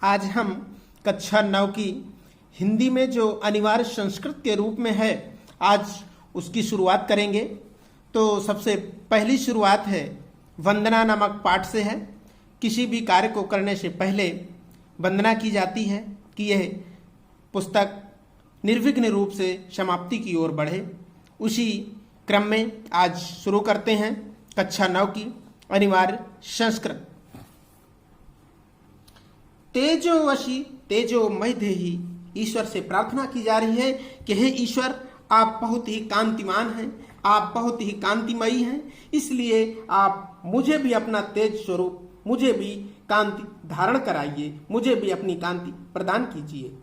आज हम कक्षा 9 की हिंदी में जो अनिवार्य संस्कृत के रूप में है, आज उसकी शुरुआत करेंगे। तो सबसे पहली शुरुआत है वंदना नामक पाठ से है। किसी भी कार्य को करने से पहले वंदना की जाती है कि यह पुस्तक निर्विघ्न रूप से समाप्ति की ओर बढ़े। उसी क्रम में आज शुरू करते हैं कक्षा 9 की अनिवार्य संस्कृत। तेजोवशी तेजोमय देहि, ईश्वर से प्रार्थना की जा रही है कि हे ईश्वर, आप बहुत ही कांतिमान हैं, आप बहुत ही कांतिमयी हैं, इसलिए आप मुझे भी अपना तेज स्वरूप, मुझे भी कांति धारण कराइए, मुझे भी अपनी कांति प्रदान कीजिए।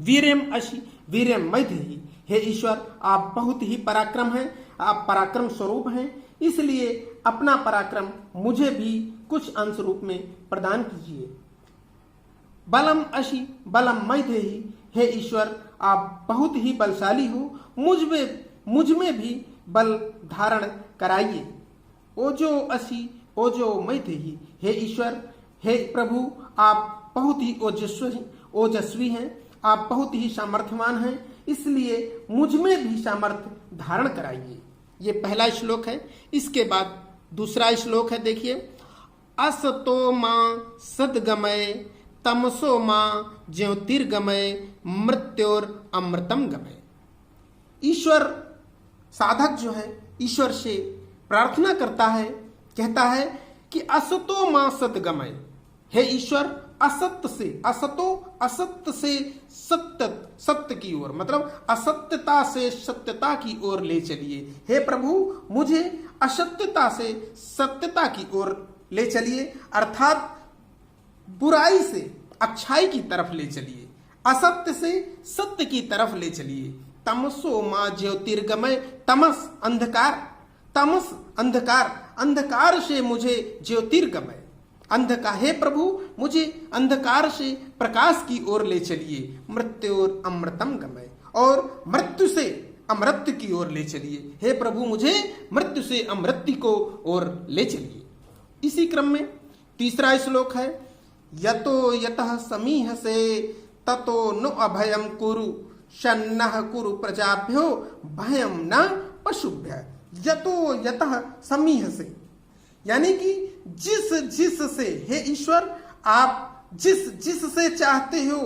वीर्यम अशी वीर्यम मय देहि, हे ईश्वर, आप बहुत ही पराक्रम हैं, आप पराक्रम स्वरूप हैं, इसलिए अपना पराक्रम मुझे भी कुछ अंश रूप में प्रदान कीजिए। बलम अशी बलम मय देहि, हे ईश्वर, आप बहुत ही बलशाली हो, मुझ में भी बल धारण कराइए। ओजो असी ओजो मय देहि, हे ईश्वर, हे प्रभु, आप बहुत ही ओजस्वी हैं, आप बहुत ही सामर्थ्यवान हैं, इसलिए मुझ में भी सामर्थ्य धारण कराइए। ये पहला श्लोक है। इसके बाद दूसरा श्लोक है, देखिए। असतो मां सद्गमय तमसो मां ज्योतिर्गमय मृत्योर अमृतम गमय। ईश्वर साधक जो है ईश्वर से प्रार्थना करता है, कहता है कि असतो मां सद्गमय, हे ईश्वर, असत्य से सत्य की ओर, मतलब असत्यता से सत्यता की ओर ले चलिए। हे प्रभु, मुझे असत्यता से सत्यता की ओर ले चलिए, अर्थात बुराई से अच्छाई की तरफ ले चलिए, असत्य से सत्य की तरफ ले चलिए। तमसो मां ज्योतिर्गमय, तमस अंधकार, तमस अंधकार, अंधकार से मुझे ज्योतिर्गमय, अंधकार, हे प्रभु, मुझे अंधकार से प्रकाश की ओर ले चलिए। मृत्योर अमृतम गमय, और मृत्यु से अमृत की ओर ले चलिए। हे प्रभु, मुझे मृत्यु से अमृत्यु को ओर ले चलिए। इसी क्रम में तीसरा श्लोक है। यतो यतः समीह से ततो नु अभयम कुरु, शन्नः कुरु प्रजाभ्यो भयम न पशुभ्य। यतो यतः समीह से, यानी कि जिस से, हे ईश्वर, आप जिस से चाहते हो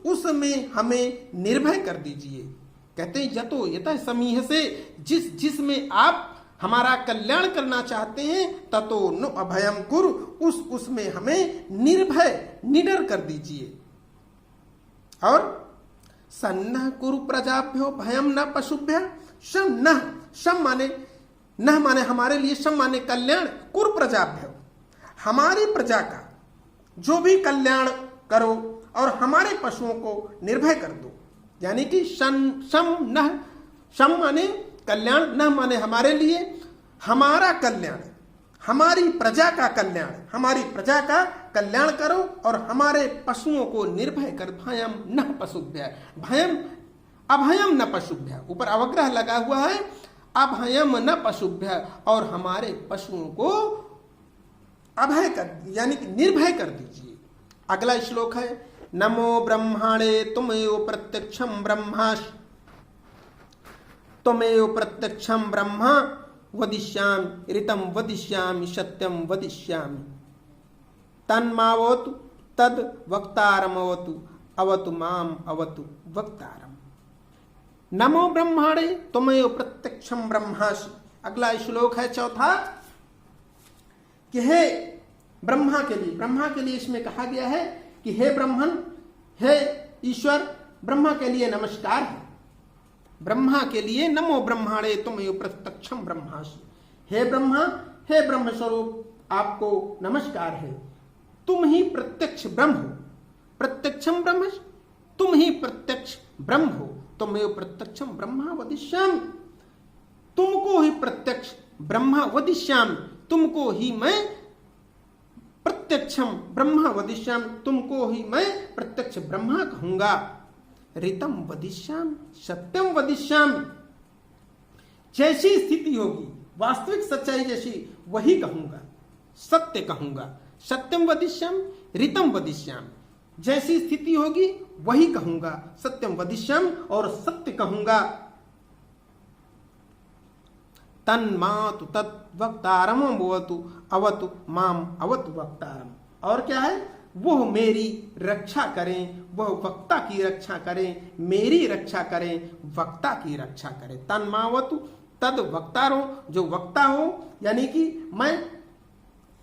उस में हमें निर्भय कर दीजिए। कहते हैं यतो यतः समीह से, जिस में आप हमारा कल्याण करना चाहते हैं, ततो नु अभयम कुरु, उसमें हमें निर्भय निडर कर दीजिए। और सन्नः कुरु प्रजाभ्यो भयम न पशुभ्य। शम माने हमारे लिए, शम माने कल्याण, कुरु प्रजाभ्यो, हमारी प्रजा का जो भी कल्याण करो और हमारे पशुओं को निर्भय कर दो। यानी कि शम माने कल्याण, न माने हमारे लिए, हमारा कल्याण, हमारी प्रजा का कल्याण, हमारी प्रजा का कल्याण करो और हमारे पशुओं को निर्भय कर। भयम न पशुभ्य, भयम अभयम न पशुभ्य, ऊपर अवग्रह लगा हुआ है, अभयम न पशुभ्य, और हमारे पशुओं को अभय कर, यानी कि निर्भय कर दीजिए। अगला श्लोक है। नमो ब्रह्माणे तुमेव प्रत्यक्षम ब्रह्मा वदिष्यामि ऋतं वदिष्यामि सत्यं वदिष्यामि तन्मावतु तद वक्तारमवतु अवतु माम अवतु वक्तारम। नमो ब्रह्माणे त्वमेव प्रत्यक्षम ब्रह्मासि। अगला श्लोक है चौथा कि हे ब्रह्मा के लिए इसमें कहा गया है कि हे ब्रह्मन, हे ईश्वर, ब्रह्मा के लिए नमस्कार है। ब्रह्मा के लिए नमो ब्रह्माणे त्वमेव प्रत्यक्षम ब्रह्मासि, हे ब्रह्मा, हे ब्रह्म स्वरूप, आपको नमस्कार है। तुम ही प्रत्यक्ष ब्रह्म हो, प्रत्यक्षम ब्रह्म, तुम ही प्रत्यक्ष ब्रह्म हो। त्वमेव प्रत्यक्षम ब्रह्मा वदिष्यामि, तुमको ही प्रत्यक्ष ब्रह्मा वदिष्यामि, तुमको ही मैं प्रत्यक्षम ब्रह्मा वदिष्यामि, तुमको ही मैं प्रत्यक्ष ब्रह्मा कहूंगा। ऋतम वदिष्यामि सत्यम वदिष्यामि, जैसी स्थिति होगी, वास्तविक सच्चाई जैसी, वही कहूंगा, सत्य कहूंगा, सत्यम वदिष्यम ऋतम वदिष्याम, जैसी स्थिति होगी वही कहूंगा। सत्यम वदिष्यम, और सत्य कहूंगा। तन्मातु तत् वक्तारम अवतु माम अवतु वक्तारम। और क्या है? वह मेरी रक्षा करें, वह वक्ता की रक्षा करें, मेरी रक्षा करें, वक्ता की रक्षा करें। तन्मावतु तद वक्तारो, जो वक्ता हो, यानी कि मैं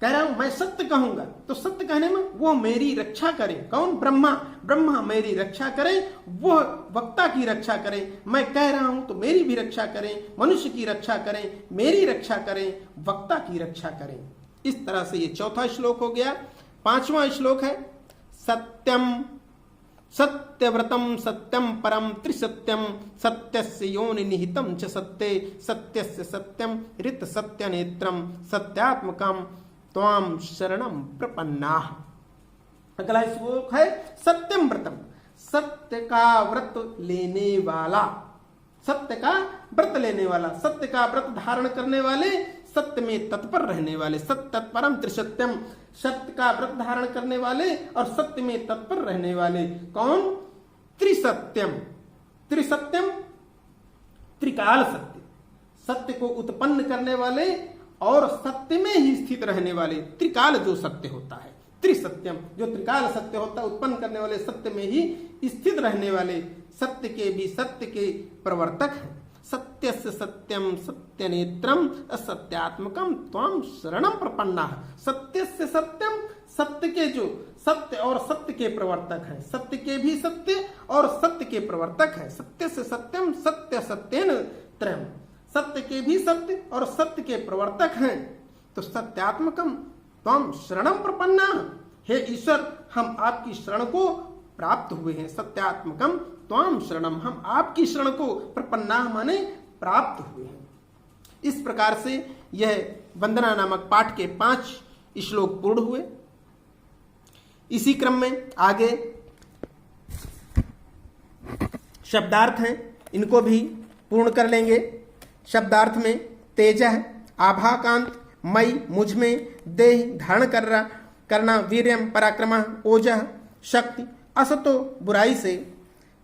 कह रहा हूं मैं सत्य कहूंगा, तो सत्य कहने में वो मेरी रक्षा करे। कौन? ब्रह्मा। ब्रह्मा मेरी रक्षा करें, वह वक्ता की रक्षा करें। मैं कह रहा हूं तो मेरी भी रक्षा करें, मनुष्य की रक्षा करें, मेरी रक्षा करें, वक्ता की रक्षा करें। इस तरह से ये चौथा श्लोक हो गया। पांचवा श्लोक है सत्यम सत्यव्रतम सत्यम परम त्रिसत्यम सत्यस्य योनि निहितम च सत्ये सत्यस्य सत्यम ऋत सत्य नेत्रम सत्यात्मकम त्वाम शरणम प्रपन्नाः। अगला श्लोक है सत्यम व्रतम, सत्य का व्रत लेने वाला, सत्य का व्रत लेने वाला, सत्य का व्रत धारण करने वाले, सत्य में तत्पर रहने वाले। सत्य तत्परम त्रिसत्यम, सत्य का व्रत धारण करने वाले और सत्य में तत्पर रहने वाले। कौन? त्रिसत्यम। त्रिसत्यम त्रिकाल सत्य, सत्य को उत्पन्न करने वाले और सत्य में ही स्थित रहने वाले। त्रिकाल जो सत्य होता है, त्रिसत्यम जो त्रिकाल सत्य होता है, उत्पन्न करने वाले, सत्य में ही स्थित रहने वाले, सत्य के भी सत्य के प्रवर्तक हैं। सत्यस्य सत्यम सत्य नेत्रम असत्यात्मकम त्वाम शरणम प्रपन्नाः। सत्यस्य सत्यम, सत्य के जो सत्य और सत्य के प्रवर्तक है, सत्य के भी सत्य और सत्य के प्रवर्तक है। सत्यस्य सत्यम सत्य सत्येन त्रयम्, सत्य के भी सत्य और सत्य के प्रवर्तक हैं। तो सत्यात्मकम त्वम शरणम प्रपन्नाः, हे ईश्वर हम आपकी शरण को प्राप्त हुए हैं। सत्यात्मकम त्वाम शरणम, हम आपकी शरण को प्रपन्नाः माने प्राप्त हुए हैं। इस प्रकार से यह वंदना नामक पाठ के 5 श्लोक पूर्ण हुए। इसी क्रम में आगे शब्दार्थ हैं, इनको भी पूर्ण कर लेंगे। शब्दार्थ में तेजः आभाकांत, मई मुझ में, देह धारण करना, वीर्यम पराक्रमः, ओजः शक्ति, असतो बुराई से,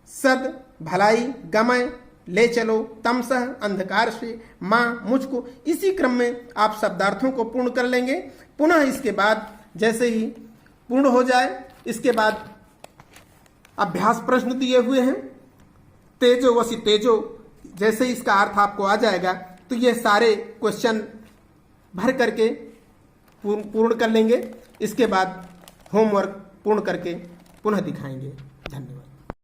सद भलाई, गमय ले चलो, तमसः अंधकार से, मां मुझको। इसी क्रम में आप शब्दार्थों को पूर्ण कर लेंगे। पुनः इसके बाद जैसे ही पूर्ण हो जाए, इसके बाद अभ्यास प्रश्न दिए हुए हैं। तेजो वसी तेजो, जैसे इसका अर्थ आपको आ जाएगा तो ये सारे क्वेश्चन भर करके पूर्ण कर लेंगे। इसके बाद होमवर्क पूर्ण करके पुनः दिखाएंगे। धन्यवाद।